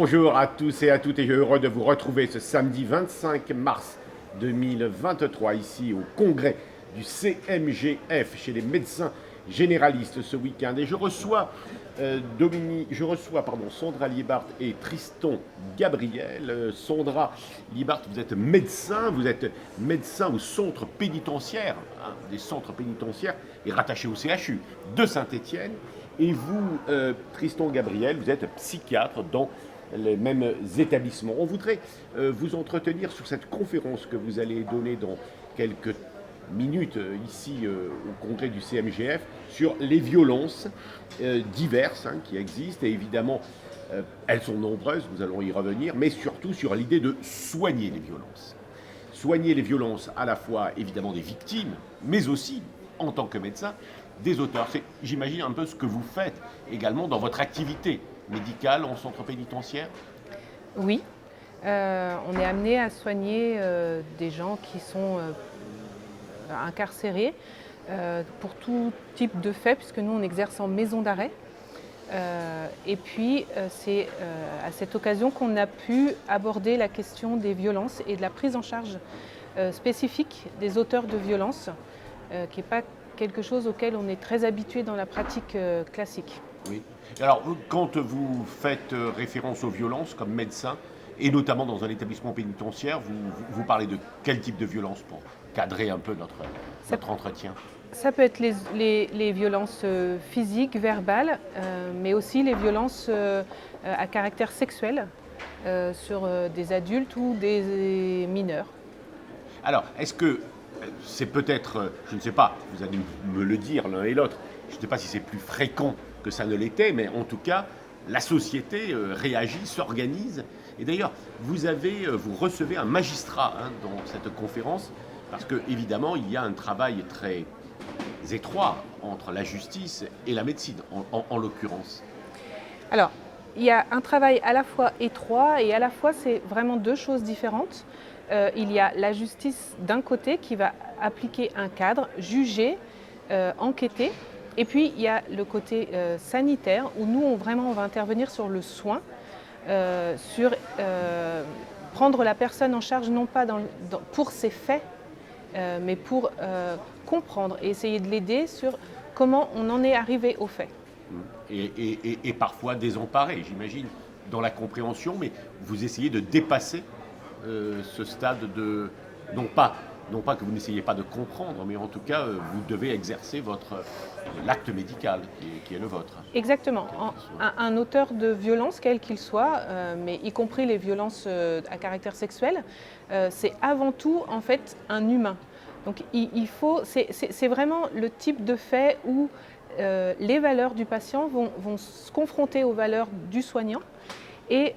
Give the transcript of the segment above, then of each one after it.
Bonjour à tous et à toutes et heureux de vous retrouver ce samedi 25 mars 2023 ici au congrès du CMGF chez les médecins généralistes ce week-end. Et je reçois Sondra Liebart et Tristan Gabriel. Sondra Liebart, vous êtes médecin au centre pénitentiaire, des centres pénitentiaires et rattaché au CHU de Saint-Étienne. Et vous, Tristan Gabriel, vous êtes psychiatre dans les mêmes établissements. On voudrait vous entretenir sur cette conférence que vous allez donner dans quelques minutes ici au congrès du CMGF sur les violences diverses qui existent. Et évidemment, elles sont nombreuses, nous allons y revenir, mais surtout sur l'idée de soigner les violences. Soigner les violences à la fois évidemment des victimes, mais aussi, en tant que médecin, des auteurs. C'est, j'imagine, un peu ce que vous faites également dans votre activité médicale en centre pénitentiaire. Oui, on est amené à soigner des gens qui sont incarcérés pour tout type de faits, puisque nous on exerce en maison d'arrêt. Et puis c'est à cette occasion qu'on a pu aborder la question des violences et de la prise en charge spécifique des auteurs de violences, qui n'est pas quelque chose auquel on est très habitué dans la pratique classique. Oui. Alors, quand vous faites référence aux violences comme médecin, et notamment dans un établissement pénitentiaire, vous parlez de quel type de violence pour cadrer un peu notre entretien? Ça peut être les violences physiques, verbales, mais aussi les violences à caractère sexuel sur des adultes ou des mineurs. Alors, est-ce que c'est peut-être, je ne sais pas, vous allez me le dire l'un et l'autre, je ne sais pas si c'est plus fréquent que ça ne l'était, mais en tout cas, la société réagit, s'organise. Et d'ailleurs, vous recevez un magistrat dans cette conférence, parce qu'évidemment, il y a un travail très étroit entre la justice et la médecine, en l'occurrence. Alors, il y a un travail à la fois étroit et à la fois, c'est vraiment deux choses différentes. Il y a la justice d'un côté qui va appliquer un cadre, juger, enquêter. Et puis, il y a le côté sanitaire où nous, on va intervenir sur le soin, sur prendre la personne en charge, non pas pour ses faits, mais pour comprendre et essayer de l'aider sur comment on en est arrivé aux faits. Et parfois désemparé, j'imagine, dans la compréhension, mais vous essayez de dépasser ce stade de... Non pas que vous n'essayez pas de comprendre, mais en tout cas, vous devez exercer l'acte médical qui est le vôtre. Exactement. Un auteur de violence, quel qu'il soit, mais y compris les violences à caractère sexuel, c'est avant tout, en fait, un humain. Donc, c'est vraiment le type de fait où les valeurs du patient vont se confronter aux valeurs du soignant. Et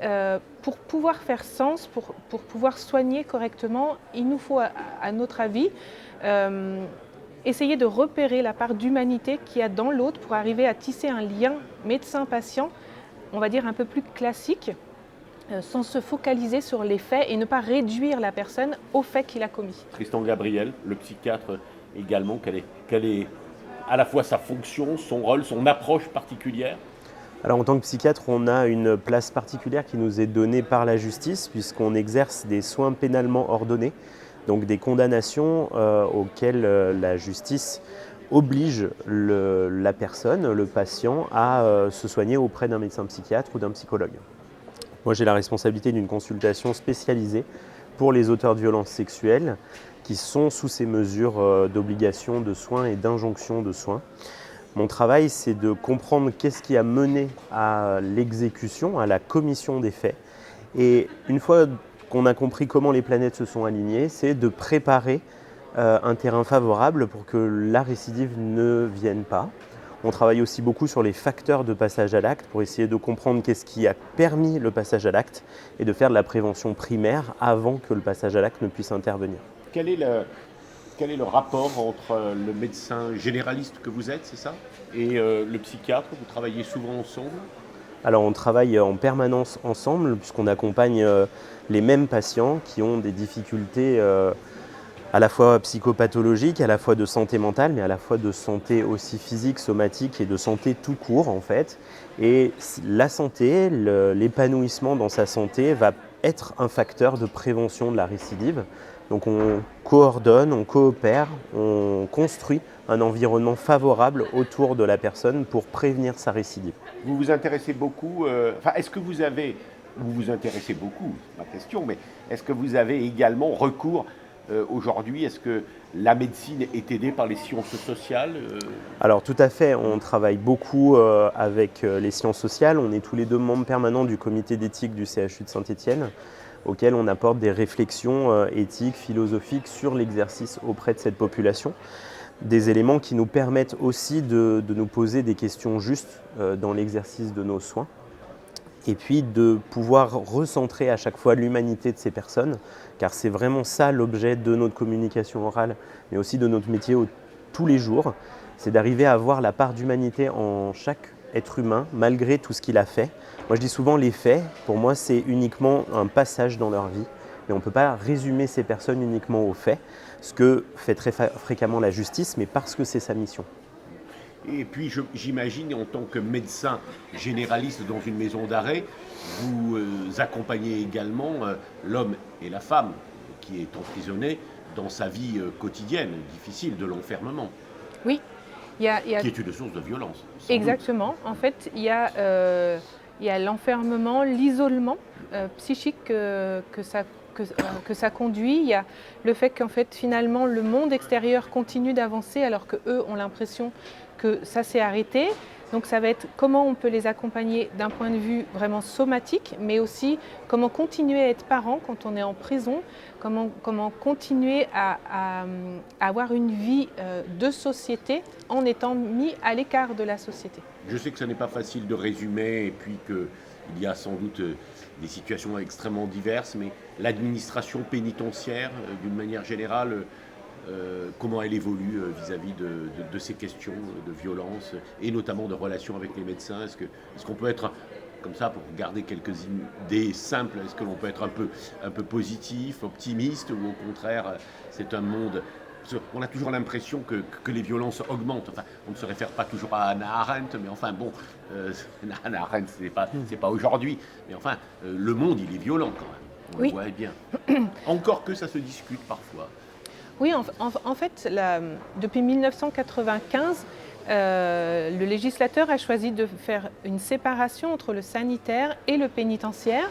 pour pouvoir faire sens, pour pouvoir soigner correctement, il nous faut, à notre avis, essayer de repérer la part d'humanité qu'il y a dans l'autre pour arriver à tisser un lien médecin-patient, on va dire un peu plus classique, sans se focaliser sur les faits et ne pas réduire la personne aux faits qu'il a commis. Tristan Gabriel, le psychiatre également, quelle est à la fois sa fonction, son rôle, son approche particulière? Alors en tant que psychiatre, on a une place particulière qui nous est donnée par la justice puisqu'on exerce des soins pénalement ordonnés, donc des condamnations auxquelles la justice oblige la personne, le patient, à se soigner auprès d'un médecin psychiatre ou d'un psychologue. Moi j'ai la responsabilité d'une consultation spécialisée pour les auteurs de violences sexuelles qui sont sous ces mesures d'obligation de soins et d'injonction de soins. Mon travail, c'est de comprendre qu'est-ce qui a mené à l'exécution, à la commission des faits. Et une fois qu'on a compris comment les planètes se sont alignées, c'est de préparer un terrain favorable pour que la récidive ne vienne pas. On travaille aussi beaucoup sur les facteurs de passage à l'acte pour essayer de comprendre qu'est-ce qui a permis le passage à l'acte et de faire de la prévention primaire avant que le passage à l'acte ne puisse intervenir. Quel est le rapport entre le médecin généraliste que vous êtes, c'est ça, et le psychiatre? Vous travaillez souvent ensemble? Alors on travaille en permanence ensemble puisqu'on accompagne les mêmes patients qui ont des difficultés à la fois psychopathologiques, à la fois de santé mentale, mais à la fois de santé aussi physique, somatique et de santé tout court en fait. Et la santé, l'épanouissement dans sa santé va être un facteur de prévention de la récidive. Donc on coordonne, on coopère, on construit un environnement favorable autour de la personne pour prévenir sa récidive. Vous vous intéressez beaucoup, est-ce que vous vous intéressez beaucoup, c'est ma question, mais est-ce que vous avez également recours aujourd'hui, est-ce que la médecine est aidée par les sciences sociales Alors tout à fait, on travaille beaucoup avec les sciences sociales, on est tous les deux membres permanents du comité d'éthique du CHU de Saint-Étienne, auquel on apporte des réflexions éthiques, philosophiques sur l'exercice auprès de cette population. Des éléments qui nous permettent aussi de nous poser des questions justes dans l'exercice de nos soins et puis de pouvoir recentrer à chaque fois l'humanité de ces personnes, car c'est vraiment ça l'objet de notre communication orale, mais aussi de notre métier tous les jours, c'est d'arriver à voir la part d'humanité en chaque être humain, malgré tout ce qu'il a fait. Moi je dis souvent les faits, pour moi c'est uniquement un passage dans leur vie, mais on ne peut pas résumer ces personnes uniquement aux faits, ce que fait très fréquemment la justice, mais parce que c'est sa mission. Et puis j'imagine en tant que médecin généraliste dans une maison d'arrêt, vous accompagnez également l'homme et la femme qui est emprisonné dans sa vie quotidienne, difficile, de l'enfermement. Oui, qui est une source de violence. Exactement. En fait, il y a l'enfermement, l'isolement psychique que ça conduit. Il y a le fait qu'en fait, finalement, le monde extérieur continue d'avancer alors qu'eux ont l'impression que ça s'est arrêté. Donc ça va être comment on peut les accompagner d'un point de vue vraiment somatique, mais aussi comment continuer à être parent quand on est en prison, comment continuer à avoir une vie de société en étant mis à l'écart de la société. Je sais que ce n'est pas facile de résumer et puis qu'il y a sans doute des situations extrêmement diverses, mais l'administration pénitentiaire, d'une manière générale, comment elle évolue vis-à-vis de ces questions de violence et notamment de relations avec les médecins. Est-ce qu'on peut être, comme ça, pour garder quelques idées simples, est-ce que l'on peut être un peu positif, optimiste, ou au contraire, c'est un monde... On a toujours l'impression que les violences augmentent. Enfin, on ne se réfère pas toujours à Hannah Arendt, mais enfin bon, Hannah Arendt, c'est pas aujourd'hui. Mais enfin, le monde, il est violent quand même. On le voit bien. Encore que ça se discute parfois. Oui, en fait, depuis 1995, le législateur a choisi de faire une séparation entre le sanitaire et le pénitentiaire.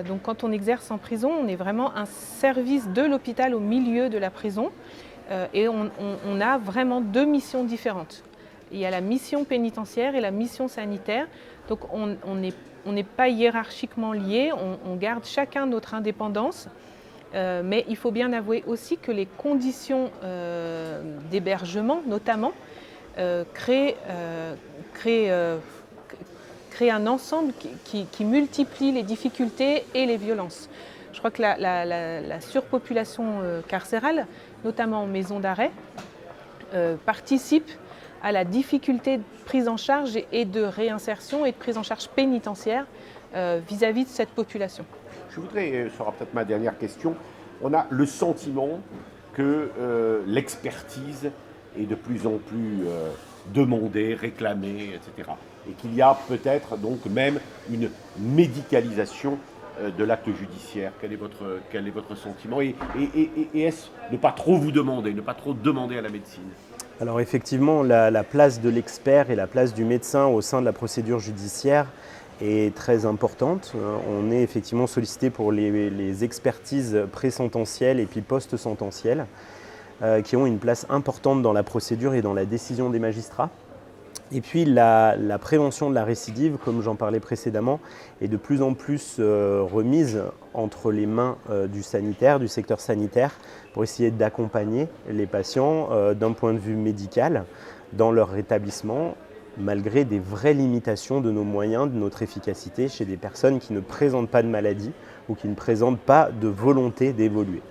Donc quand on exerce en prison, on est vraiment un service de l'hôpital au milieu de la prison et on a vraiment deux missions différentes. Il y a la mission pénitentiaire et la mission sanitaire. Donc on n'est pas hiérarchiquement liés, on garde chacun notre indépendance. Mais il faut bien avouer aussi que les conditions d'hébergement, notamment, créent un ensemble qui multiplie les difficultés et les violences. Je crois que la surpopulation carcérale, notamment en maison d'arrêt, participe à la difficulté de prise en charge et de réinsertion et de prise en charge pénitentiaire vis-à-vis de cette population. Je voudrais, ce sera peut-être ma dernière question, on a le sentiment que l'expertise est de plus en plus demandée, réclamée, etc. Et qu'il y a peut-être donc même une médicalisation de l'acte judiciaire. Quel est votre sentiment et est-ce ne pas trop vous demander, ne pas trop demander à la médecine? Alors effectivement, la place de l'expert et la place du médecin au sein de la procédure judiciaire est très importante. On est effectivement sollicité pour les expertises pré-sententielles et puis post-sententielles qui ont une place importante dans la procédure et dans la décision des magistrats. Et puis la prévention de la récidive, comme j'en parlais précédemment, est de plus en plus remise entre les mains du sanitaire, du secteur sanitaire, pour essayer d'accompagner les patients d'un point de vue médical dans leur rétablissement, malgré des vraies limitations de nos moyens, de notre efficacité chez des personnes qui ne présentent pas de maladie ou qui ne présentent pas de volonté d'évoluer.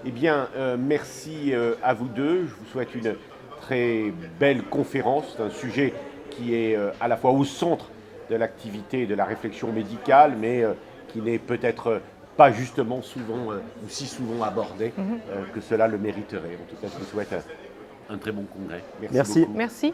Eh bien, merci à vous deux. Je vous souhaite une très belle conférence. C'est un sujet qui est à la fois au centre de l'activité et de la réflexion médicale, mais qui n'est peut-être pas justement souvent ou si souvent abordé que cela le mériterait. En tout cas, je vous souhaite un très bon congrès. Merci. Beaucoup. Merci.